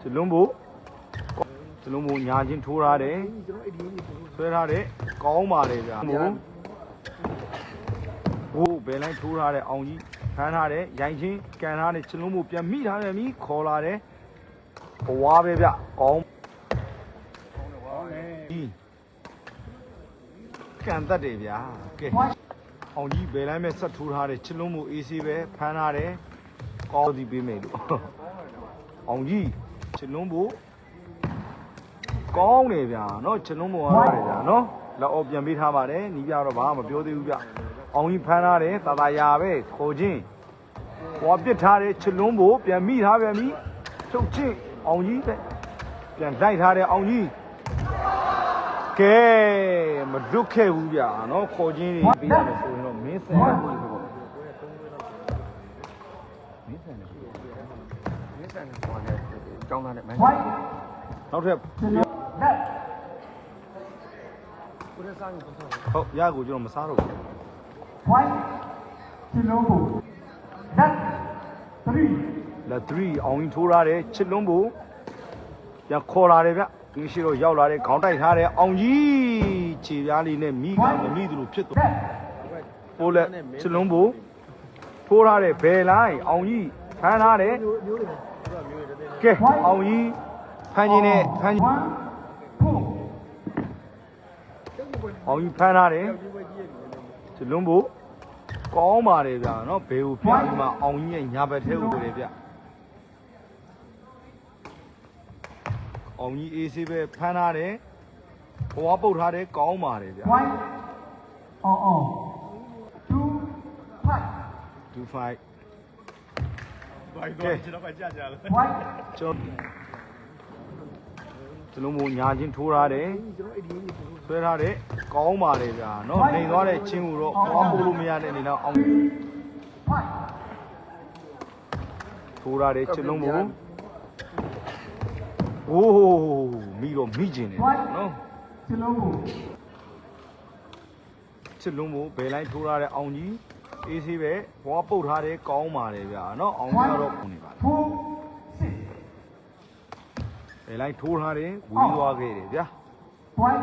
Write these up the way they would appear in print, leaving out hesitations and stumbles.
ချလုံးဖို့ညာချင်းထိုးထားတယ်ဆွဲထားတယ်ကောင်းပါလေဗျာဟိုဘယ်လိုက်ထိုးထားတယ်အောင်ကြီးဖမ်းထားတယ်ရိုင်ချင်းကန်ထားတယ်ချလုံးဖို့ပြန်မိထားတယ်မိခေါ်လာတယ်ဘဝပဲဗျကောင်းကန်တတ်တယ်ဗျာကဲအောင်ကြီးဘယ်လိုက်မဲ့ဆက်ထိုးထားတယ်ချလုံးဖို့အေးဆေးပဲဖမ်းထားတယ်ကောင်းသည်ပေးမယ်လို့အောင်ကြီးချလုံးဖို့ကောင်းတယ်ဗျာနော်ချလုံးပေါ်ရတယ်ဗျာနော်လက်အော်ပြန်ပေးထားပါတယ်နီးပြတော့ဘာမှမပြောသေးဘူးဗျအောင်ကြီးဖမ်းထားတယ်တာတာရာပဲခေါ်ချင်းဟောပြစ်ထားတယ်ချလုံးပေါ်ပြန်မိထားပြန်ပြီထုတ်ချင်းအောင်ကြီးပဲပြန်လိုက်ထားတယ်အောင်ကြီးကဲမဒုက္ခဲဘူးဗျာနော်ခေါ်ချင်းတွေပေးရတယ်ဆိုရင်တော့မင်းစံပေါ့မင်းစံပေါ်တယ်ကျောင်းသားနဲ့မင်းနောက်ထပ်ဟုတ်ရကိုကျွန်တော်မစားတော့ဘူး One, two, that, three. လက်3အောင်ရင်ထိုးထားတယ်ချစ်လုံးဖို့ပြန်ခေါ်လာတယ်ဗျဒီရှိတော့ရောက်လာတယ်ခေါင်းတိုက်ထားတယ်အောင်ကြီးခြေပြားလေးနဲ့မိကမမိသလိုဖြစ်သွားဟိုလက်ချစ်လုံးဖို့ထိုးထားတယ်ဘယ်လိုက်အောင်ကြီးဖမ်းထားတယ်ကဲအောင်ကြီးဖမ်းခြင်းနဲ့ဖမ်းအောင်ကြီးဖမ်းထားတယ်ချစ်လုံးဖို့ကောင်းပါတယ်ဗျာနော်ဘယ်ကိုပြပြီးမှအောင်ကြီးရဲ့ညာဘက်ထဲကိုပဲဗျအောင်ကြီးအေးဆေးပဲဖမ်းထားတယ်ဘဝပုတ်ထားတယ်ကောင်းပါတယ်ဗျာ One, two, five. 25ဘာလို့ကျွန်တော်ကကြာကြာလဲ One, ကျွန်တော်မို့ညာချင်းထိုးထားတယ်ဆွဲထားတယ်ကောင်းပါတယ်ဗျာနော်နေသွားတဲ့ချင်းကိုတော့ဘဝပုတ်လို့မရတဲ့အနေနဲ့အောင် five. ထိုးထားတယ်ချစ်လုံးမို့โอ้မိတော့မိကျင်တယ်နော် Chilongo. ချစ်လုံးမို့ဘယ်လိုက်ထိုးထားတဲ့အောင်ကြီးအေးဆေးပဲဘဝပုတ်ထားတယ်ကောင်းပါတယ်ဗျာနော်အောင်ကြီးတော့ပုံနေပါ Two, six. ဘယ်လိုက်ထိုးထားတယ်ဝေးသွားခဲ့တယ်ဗျာ One,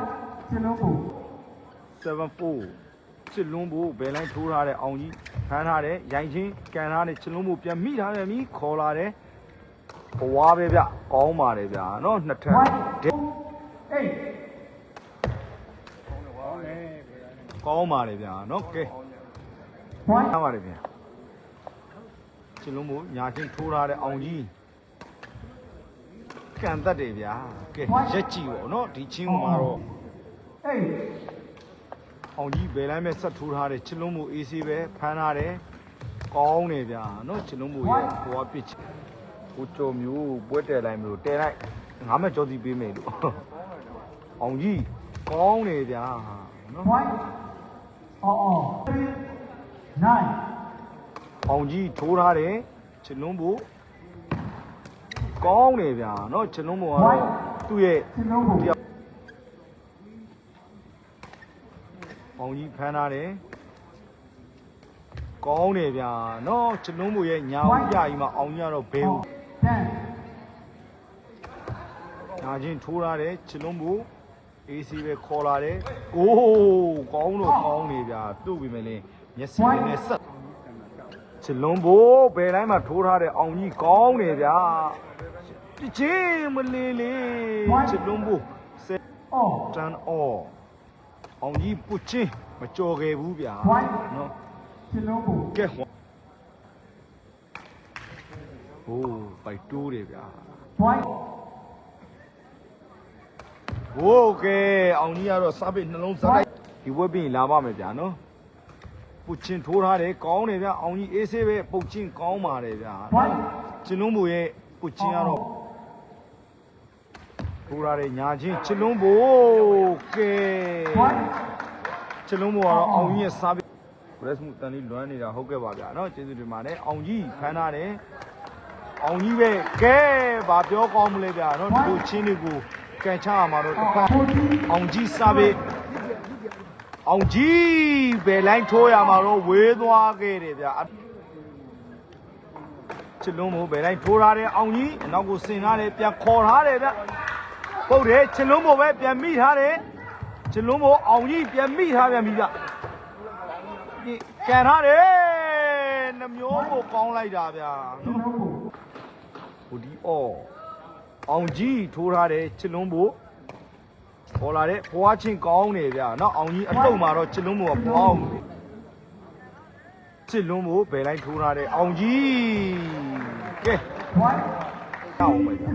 Chilongo. 74ချစ်လုံးဖို့ဘယ်လိုက်ထိုးထားတဲ့အောင်ကြီးဖမ်းထားတယ်ရိုင်ချင်းကန်ထားတယ်ချစ်လုံးဖို့ပြန်မိထားတယ်မိခေါ်လာတယ်ဘဝပဲဗျကောင်းပါတယ်ဗျာနော်နှစ်ထပ် One, two, eight. ကောင်းပါတယ်ဗျာနော်ကဲ One, ထားပါတယ်ဗျာချစ်လုံးဖို့ညာချင်းထိုးထားတဲ့အောင်ကြီးကန်တတ်တယ်ဗျာကဲရက်ကြည့်ပေါ့နော်ဒီချင်းမှာတော့ eight. အောင်ကြီးဘယ်လိုက်မဲ့ဆက်ထိုးထားတယ်ချစ်လုံးဖို့အေးဆေးပဲဖမ်းထားတယ်ကောင်းတယ်ဗျာနော်ချစ်လုံးဖို့ရဲ့ဘဝပြစ်ချင်ကိုကြော်မျိုးပွဲတယ်လိုက်မလို့တဲလိုက်ငါမဲ့ကြောစီပေးမယ်လို့အောင်ကြီးကောင်းတယ်ဗျာနော် One, three, nine. အောင်ကြီးထိုးထားတယ်ချစ်လုံးဖို့ကောင်းတယ်ဗျာနော်ချစ်လုံးဖို့ကတော့သူ့ရဲ့ Chilongo. အောင်ကြီးဖမ်းထားတယ်ကောင်းတယ်ဗျာနော်ချစ်လုံးဖို့ရဲ့ညာဦးပြကြီးမှာအောင်ကြီးကတော့ဘယ်ကို Ten. ညာချင်းထိုးထားတယ်ချစ်လုံးဖို့အေးစီပဲခေါ်လာတယ်အိုးကောင်းတော့ကောင်းနေဗျာသူ့ပြီမလဲမျက်စိနဲ့ဆက်ချစ်လုံးဖို့ဘယ်တိုင်းမှာထိုးထားတယ်အောင်ကြီးကောင်းနေဗျာပြချင်းမလေးလေးချစ်လုံးဖို့စက် Oh. တန်အော်အောင်ကြီးပုချင်းမကြော်ခဲ့ဘူးဗျာနော် Chilongo. ကဲဟိုပိုက်တိုးတယ်ဗျာ One, โอเคအောင်ကြီးကတော့စားပိတ်နှလုံးစားလိုက်ဒီဝက်ပြင်လာပါမယ်ဗျာနော်ပုချင်းထိုးထားတယ်ကောင်းတယ်ဗျာအောင်ကြီးအေးဆေးပဲပုတ်ချင်းကောင်းပါတယ်ဗျာ one. ချစ်လုံးဘိုရဲ့ပုချင်းကတော့ထိုးထားတယ်ညာချင်းချစ်လုံးဘိုကဲချစ်လုံးဘိုကတော့အောင်ကြီးရဲ့စားပိတ်ဘရက်မှုတန်လေးလွမ်းနေတာဟုတ်ကဲ့ပါဗျာနော်ကျေးဇူးတင်ပါတယ်အောင်ကြီးဖမ်းထားတယ်အောင်ကြီးပဲကဲဘာပြောကောင်းမလဲဗျာနော်ဒီလိုချင်းတွေကိုကန်ချရမှာတော့တစ်ဖက်အောင်ကြီးစားပိတ် အောင်ကြီးဘယ်လိုင်းထိုးရမှာတော့ဝေးသွားခဲ့တယ်ဗျာချစ်လုံးမို့ဘယ်လိုင်းထိုးထားတယ်အောင်ကြီးအနောက်ကိုဆင်ထားတယ်ပြန်ခေါ်ထားတယ်ဗျပုတ်တယ်ချစ်လုံးမို့ပဲပြန်မိထားတယ်ချစ်လုံးမို့အောင်ကြီးပြန်မိထားပြန်ပြီဗျကန်ထားတယ်နှမျိုးကိုကောင်းလိုက်တာဗျာနော်ဟိုဒီအောင်ကြီးထိုးထားတယ်ချစ်လုံးမို့ပေါ်လာတဲ့ဖွားချင်းကောင်းနေဗျာနော်အောင်ကြီးအတုံမှာတော့ချစ်လုံးမို့ကပေါင်းချစ်လုံးမို့ဘယ်လိုက်ထိုးထားတဲ့အောင်ကြီးကဲ Point. တောင်းမယ်ဗျာ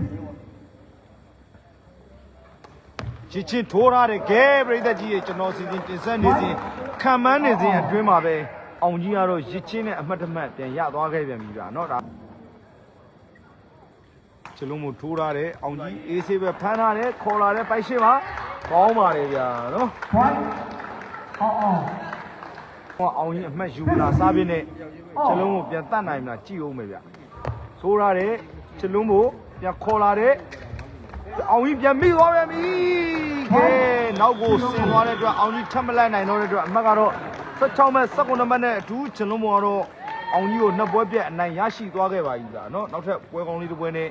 ချစ်ချင်းထိုးထားတဲ့ကဲပြိသက်ကြီးရဲ့ကျွန်တော်စီစဉ်တင်ဆက်နေစဉ်ခံမှန်းနေစဉ်အတွင်းမှာပဲအောင်ကြီးကတော့ရစ်ချင်းနဲ့အမှတ်တမဲ့ပြန်ရသွားခဲ့ပြန်ပြီဗျာနော်ဒါချစ်လုံးမို့ထိုးထားတဲ့အောင်ကြီးအေးဆေးပဲဖမ်းထားတယ်ခေါ်လာတဲ့ပိုက်ရှိပါကောင်းပါလေဗျာနော် Point. ဟောအောင်ရင်အမှတ်ယူလာစားပြင်းနဲ့ချလုံးကိုပြန်တတ်နိုင်မလားကြည့်အောင်မယ်ဗျဆိုးရတဲ့ချလုံးကိုပြန်ခေါ်လာတဲ့အောင်ကြီးပြန်မိသွားပြန်ပြီကဲနောက်ကိုဆင်သွားတဲ့အတွက်အောင်ကြီးထပ်မလိုက်နိုင်တော့တဲ့အတွက်အမှတ်ကတော့16မဲ့19မှတ်နဲ့အတူချလုံးမော်ကတော့အောင်ကြီးကိုနှစ်ပွဲပြတ်အနိုင်ရရှိသွားခဲ့ပါပြီဗျာနော်နောက်ထပ်ပွဲကောင်းလေးတစ်ပွဲနဲ့